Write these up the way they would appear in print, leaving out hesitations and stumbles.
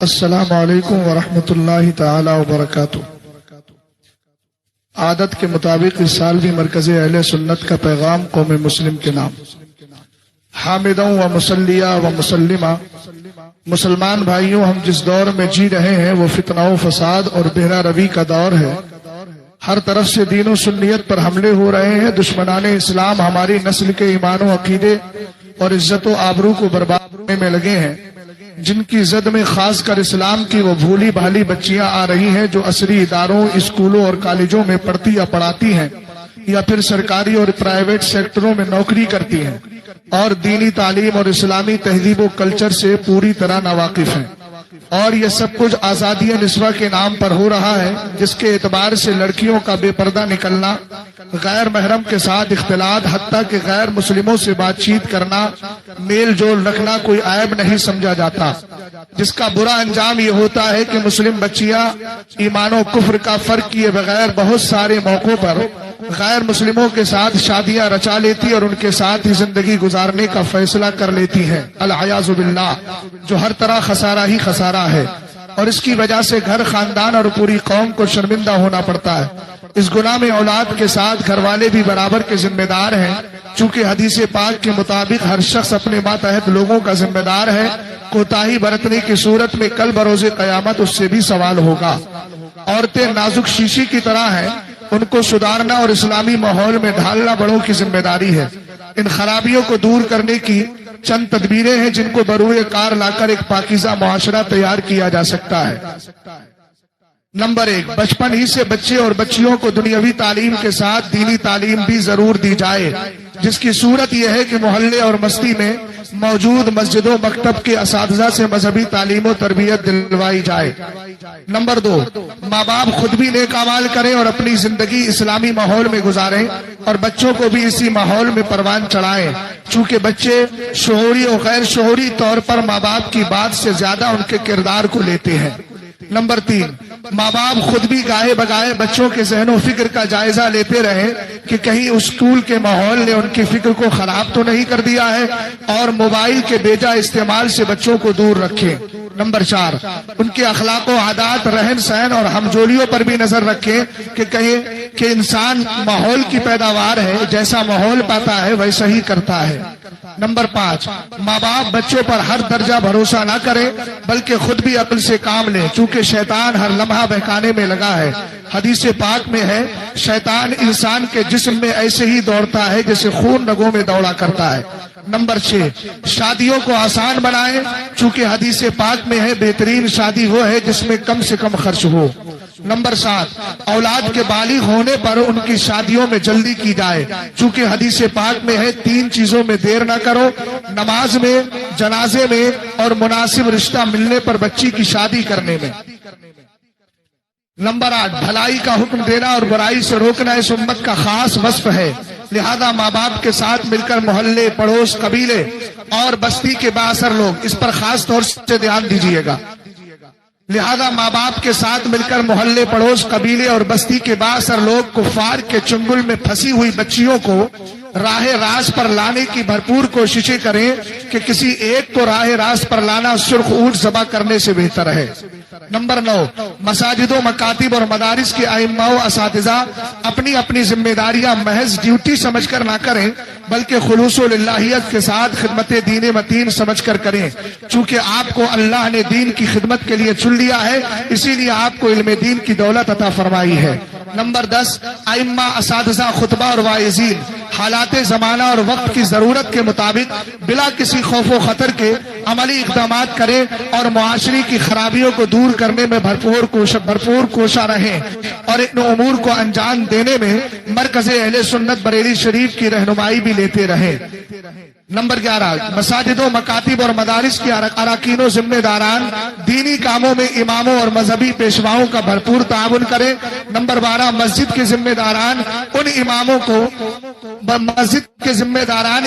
السلام علیکم ورحمۃ اللہ تعالی وبرکاتہ۔ عادت کے مطابق اس سال بھی مرکز اہل سنت کا پیغام قوم مسلم کے نام۔ حامدوں و مسلیہ و مسلمہ، مسلمان بھائیوں، ہم جس دور میں جی رہے ہیں وہ فتنہ و فساد اور بہرا روی کا دور ہے۔ ہر طرف سے دین و سنیت پر حملے ہو رہے ہیں۔ دشمنان اسلام ہماری نسل کے ایمان و عقیدے اور عزت و آبرو کو برباد کرنے میں لگے ہیں۔ جن کی زد میں خاص کر اسلام کی وہ بھولی بھالی بچیاں آ رہی ہیں جو عصری اداروں، اسکولوں اور کالجوں میں پڑھتی یا پڑھاتی ہیں یا پھر سرکاری اور پرائیویٹ سیکٹروں میں نوکری کرتی ہیں اور دینی تعلیم اور اسلامی تہذیب و کلچر سے پوری طرح ناواقف ہیں، اور یہ سب کچھ آزادی نسواں کے نام پر ہو رہا ہے، جس کے اعتبار سے لڑکیوں کا بے پردہ نکلنا، غیر محرم کے ساتھ اختلاط، حتیٰ کہ غیر مسلموں سے بات چیت کرنا، میل جول رکھنا کوئی عیب نہیں سمجھا جاتا، جس کا برا انجام یہ ہوتا ہے کہ مسلم بچیاں ایمان و کفر کا فرق کیے بغیر بہت سارے موقعوں پر غیر مسلموں کے ساتھ شادیاں رچا لیتی اور ان کے ساتھ ہی زندگی گزارنے کا فیصلہ کر لیتی ہیں، العیاذ باللہ، جو ہر طرح خسارہ ہی خسارہ ہے، اور اس کی وجہ سے گھر، خاندان اور پوری قوم کو شرمندہ ہونا پڑتا ہے۔ اس گناہ میں اولاد کے ساتھ گھر والے بھی برابر کے ذمہ دار ہیں، چونکہ حدیث پاک کے مطابق ہر شخص اپنے ماتحت لوگوں کا ذمہ دار ہے۔ کوتاہی برتنے کی صورت میں کل بروز قیامت اس سے بھی سوال ہوگا۔ عورتیں نازک شیشی کی طرح ہیں، ان کو سدھارنا اور اسلامی ماحول میں ڈھالنا بڑوں کی ذمہ داری ہے۔ ان خرابیوں کو دور کرنے کی چند تدبیریں ہیں جن کو بروئے کار لا کر ایک پاکیزہ معاشرہ تیار کیا جا سکتا ہے۔ نمبر 1، بچپن ہی سے بچے اور بچیوں کو دنیاوی تعلیم کے ساتھ دینی تعلیم بھی ضرور دی جائے، جس کی صورت یہ ہے کہ محلے اور بستی میں موجود مسجد و مکتب کے اساتذہ سے مذہبی تعلیم و تربیت دلوائی جائے۔ نمبر 2، ماں باپ خود بھی نیک اعمال کریں اور اپنی زندگی اسلامی ماحول میں گزاریں اور بچوں کو بھی اسی ماحول میں پروان چڑھائیں، چونکہ بچے شعوری اور غیر شعوری طور پر ماں باپ کی بات سے زیادہ ان کے کردار کو لیتے ہیں۔ نمبر 3، ماں باپ خود بھی گاہے بگاہے بچوں کے ذہن و فکر کا جائزہ لیتے رہیں کہ کہیں اسکول کے ماحول نے ان کی فکر کو خراب تو نہیں کر دیا ہے، اور موبائل کے بیجا استعمال سے بچوں کو دور رکھیں۔ نمبر 4، ان کے اخلاق و عادات، رہن سہن اور ہمجولیوں پر بھی نظر رکھیں کہ کہیں کہ انسان ماحول کی پیداوار ہے، جیسا ماحول پاتا ہے ویسا ہی کرتا ہے۔ نمبر 5، ماں باپ بچوں پر ہر درجہ بھروسہ نہ کریں بلکہ خود بھی عقل سے کام لیں، چونکہ شیطان ہر لمحہ بہکانے میں لگا ہے۔ حدیث پاک میں ہے، شیطان انسان کے جسم میں ایسے ہی دوڑتا ہے جیسے خون رگوں میں دوڑا کرتا ہے۔ نمبر 6، شادیوں کو آسان بنائیں، چونکہ حدیث پاک میں ہے بہترین شادی وہ ہے جس میں کم سے کم خرچ ہو۔ نمبر 7، اولاد کے بالغ ہونے پر ان کی شادیوں میں جلدی کی جائے، چونکہ حدیث پاک میں ہے 3 چیزوں میں دیر نہ کرو، نماز میں، جنازے میں اور مناسب رشتہ ملنے پر بچی کی شادی کرنے میں۔ نمبر 8، بھلائی کا حکم دینا اور برائی سے روکنا اس امت کا خاص وصف ہے، لہذا ماں باپ کے ساتھ مل کر محلے، پڑوس، قبیلے اور بستی کے بااثر لوگ اس پر خاص طور سے دھیان دیجیے گا۔ لہذا ماں باپ کے ساتھ مل کر محلے، پڑوس، قبیلے اور بستی کے بااثر لوگ کفار کے چنگل میں پھنسی ہوئی بچیوں کو راہ راست پر لانے کی بھرپور کوششیں کریں کہ کسی ایک کو راہ راست پر لانا سرخ اونٹ ذبح کرنے سے بہتر ہے۔ نمبر 9، مساجدوں، مکاتب اور مدارس کے ائمہ و اساتذہ اپنی اپنی ذمہ داریاں محض ڈیوٹی سمجھ کر نہ کریں بلکہ خلوص و للہیت کے ساتھ خدمت دین متین سمجھ کر کریں، چونکہ آپ کو اللہ نے دین کی خدمت کے لیے چن لیا ہے، اسی لیے آپ کو علم دین کی دولت عطا فرمائی ہے۔ نمبر 10، ائمہ، اساتذہ، خطبہ اور واعظین حالات زمانہ اور وقت کی ضرورت کے مطابق بلا کسی خوف و خطر کے عملی اقدامات کریں اور معاشرے کی خرابیوں کو دور کرنے میں بھرپور کوشاں رہیں اور ان امور کو انجام دینے میں مرکز اہل سنت بریلی شریف کی رہنمائی بھی لیتے رہیں۔ نمبر 11، مساجدوں، مکاتب اور مدارس کے اراکین و ذمہ داران دینی کاموں میں اماموں اور مذہبی پیشواؤں کا بھرپور تعاون کریں۔ نمبر 12، مسجد کے ذمہ داران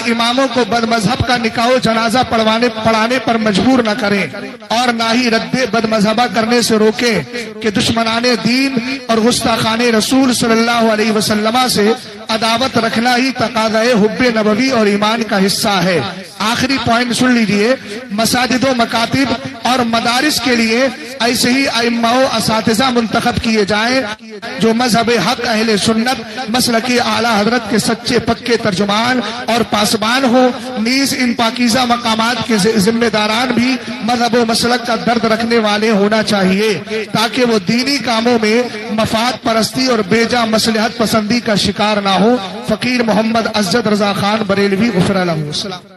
اماموں کو بد مذہب کا نکاح و جنازہ پڑھانے پر مجبور نہ کریں اور نہ ہی رد بد مذہبہ کرنے سے روکیں کہ دشمنان دین اور گستاخان رسول صلی اللہ علیہ وسلم سے عداوت رکھنا ہی تقاضۂ حب نبوی اور ایمان کا حصہ ہے۔ آخری پوائنٹ سن لیجئے، مساجد و مکاتب اور مدارس کے لیے ایسے ہی ائمہ و اساتذہ منتخب کیے جائیں جو مذہب حق اہل سنت مسلک اعلیٰ حضرت کے سچے پکے ترجمان اور پاسبان ہو، نیز ان پاکیزہ مقامات کے ذمہ داران بھی مذہب و مسلک کا درد رکھنے والے ہونا چاہیے تاکہ وہ دینی کاموں میں مفاد پرستی اور بیجا مصلحت پسندی کا شکار نہ ہو۔ فقیر محمد عزت رضا خان بریلوی غفر لہ۔